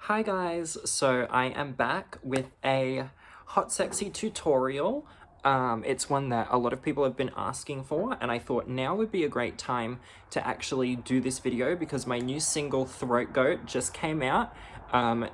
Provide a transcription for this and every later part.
Hi guys, so I am back with a hot sexy tutorial. It's one that a lot of people have been asking for, and I thought now would be a great time to actually do this video because my new single Throat Goat just came out.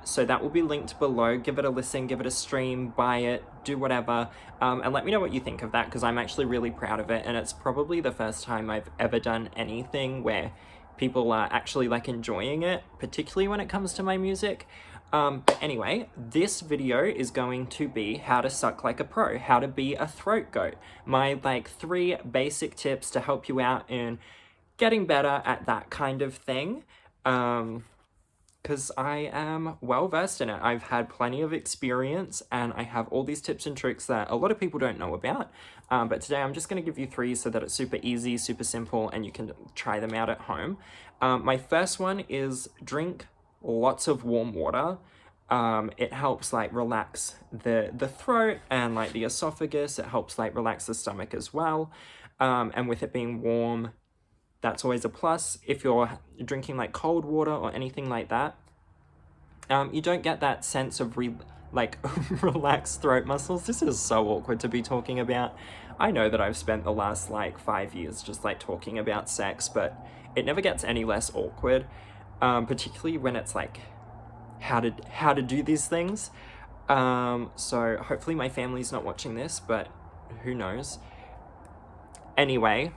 So that will be linked below. Give it a listen, give it a stream, buy it, do whatever, and let me know what you think of that because I'm actually really proud of it, and it's probably the first time I've ever done anything where people are actually like enjoying it, particularly when it comes to my music. But anyway, this video is going to be how to suck like a pro, how to be a throat goat. My like 3 basic tips to help you out in getting better at that kind of thing. Because I am well versed in it. I've had plenty of experience and I have all these tips and tricks that a lot of people don't know about. But today I'm just going to give you 3 so that it's super easy, super simple, and you can try them out at home. My first one is drink lots of warm water. It helps like relax the throat and like the esophagus. It helps like relax the stomach as well. And with it being warm, that's always a plus. If you're drinking like cold water or anything like that, you don't get that sense of relaxed throat muscles. This is so awkward to be talking about. I know that I've spent the last like 5 years just like talking about sex, but it never gets any less awkward, particularly when it's like how to do these things. So hopefully my family's not watching this, but who knows. Anyway,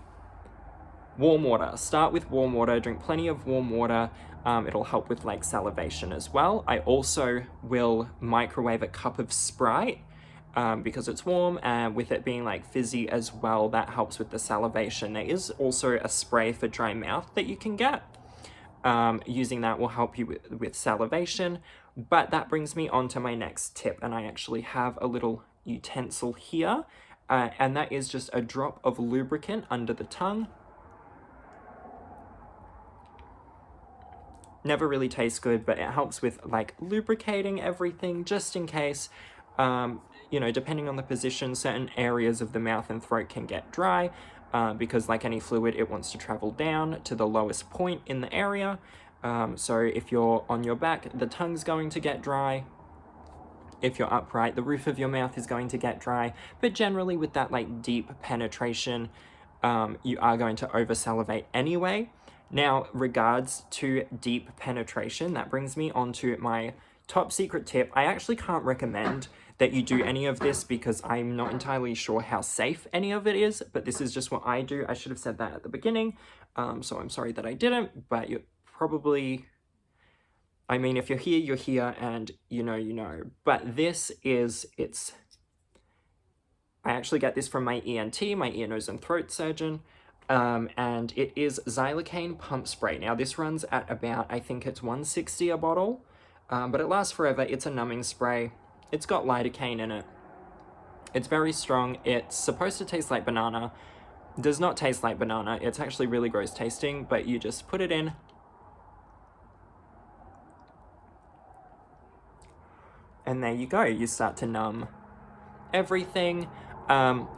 warm water. Start with warm water. Drink plenty of warm water. It'll help with like salivation as well. I also will microwave a cup of Sprite because it's warm, and with it being like fizzy as well, that helps with the salivation. There is also a spray for dry mouth that you can get. Using that will help you with salivation. But that brings me on to my next tip, and I actually have a little utensil here, and that is just a drop of lubricant under the tongue. Never really tastes good, but it helps with like lubricating everything just in case. You know, depending on the position, certain areas of the mouth and throat can get dry because like any fluid, it wants to travel down to the lowest point in the area. So if you're on your back, the tongue's going to get dry. If you're upright, the roof of your mouth is going to get dry. But generally with that like deep penetration, you are going to over salivate anyway. Now, regards to deep penetration, that brings me on to my top secret tip. I actually can't recommend that you do any of this because I'm not entirely sure how safe any of it is, but this is just what I do. I should have said that at the beginning, so I'm sorry that I didn't, but you're probably... I mean, if you're here, and you know. But this is, I actually get this from my ENT, my ear, nose, and throat surgeon. And it is Xylicane pump spray. Now this runs at about, I think it's $1.60 a bottle, but it lasts forever. It's a numbing spray. It's got lidocaine in it. It's very strong. It's supposed to taste like banana. Does not taste like banana. It's actually really gross tasting, but you just put it in. And there you go. You start to numb everything.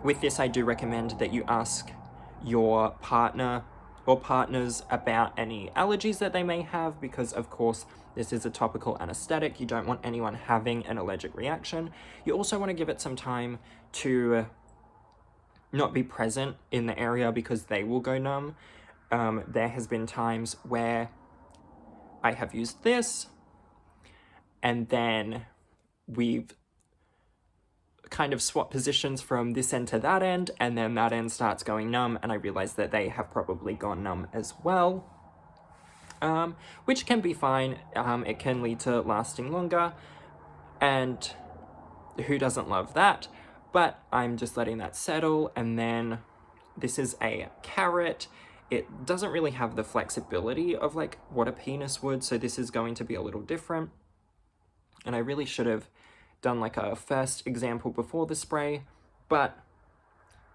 With this, I do recommend that you ask your partner or partners about any allergies that they may have, because of course this is a topical anesthetic. You don't want anyone having an allergic reaction. You also want to give it some time to not be present in the area because they will go numb. There has been times where I have used this and then we've kind of swap positions from this end to that end, and then that end starts going numb, and I realize that they have probably gone numb as well, which can be fine. It can lead to lasting longer, and who doesn't love that? But I'm just letting that settle. And then this is a carrot. It doesn't really have the flexibility of like what a penis would, so this is going to be a little different, and I really should have done like a first example before the spray, but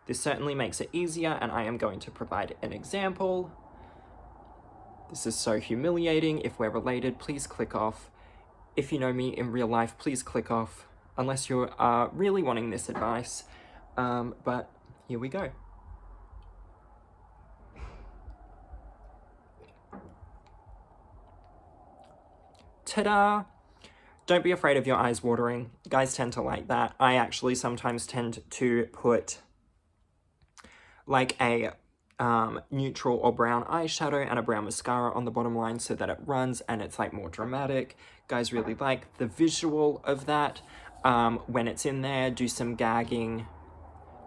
this certainly makes it easier, and I am going to provide an example. This is so humiliating. If we're related, please click off. If you know me in real life, please click off, unless you are really wanting this advice. But here we go. Ta-da! Don't be afraid of your eyes watering. Guys tend to like that. I actually sometimes tend to put like a neutral or brown eyeshadow and a brown mascara on the bottom line so that it runs and it's like more dramatic. Guys really like the visual of that. When it's in there, do some gagging.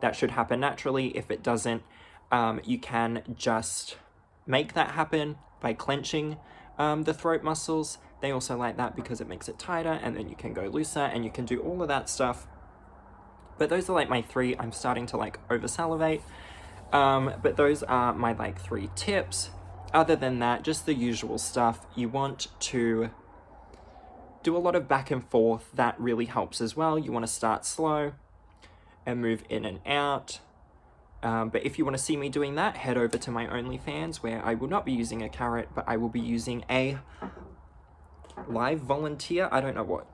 That should happen naturally. If it doesn't, you can just make that happen by clenching the throat muscles. They also like that because it makes it tighter, and then you can go looser and you can do all of that stuff. But those are like my three. I'm starting to like over salivate. But those are my like 3 tips. Other than that, just the usual stuff. You want to do a lot of back and forth. That really helps as well. You want to start slow and move in and out. But if you want to see me doing that, head over to my OnlyFans, where I will not be using a carrot, but I will be using a live volunteer. I don't know what.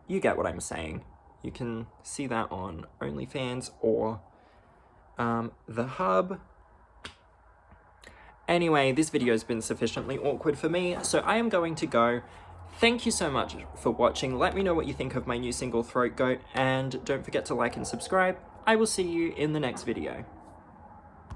You get what I'm saying. You can see that on OnlyFans or the hub. Anyway, this video has been sufficiently awkward for me, so I am going to go. Thank you so much for watching. Let me know what you think of my new single, Throat Goat, and don't forget to like and subscribe. I will see you in the next video.